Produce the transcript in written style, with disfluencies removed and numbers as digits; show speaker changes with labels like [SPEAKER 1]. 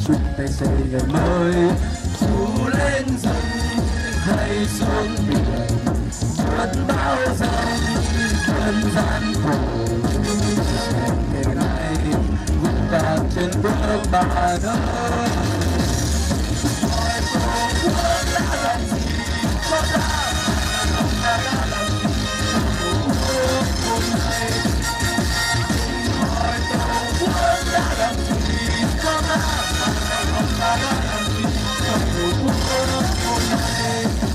[SPEAKER 1] chung tay xây ngày mới. Dù lên rừng hay xuống biển, vẫn bao dòng vẫn gian khổ. Ngày nay vững vàng trên bước bàn ơi. Hỏi Tổ quốc đã làm gì cho ta, ông ta đã làm gì cho Tổ quốc hôm nay. Hỏi Tổ quốc đã làm gì cho ta, ông ta đã làm gì cho Tổ quốc hôm nay.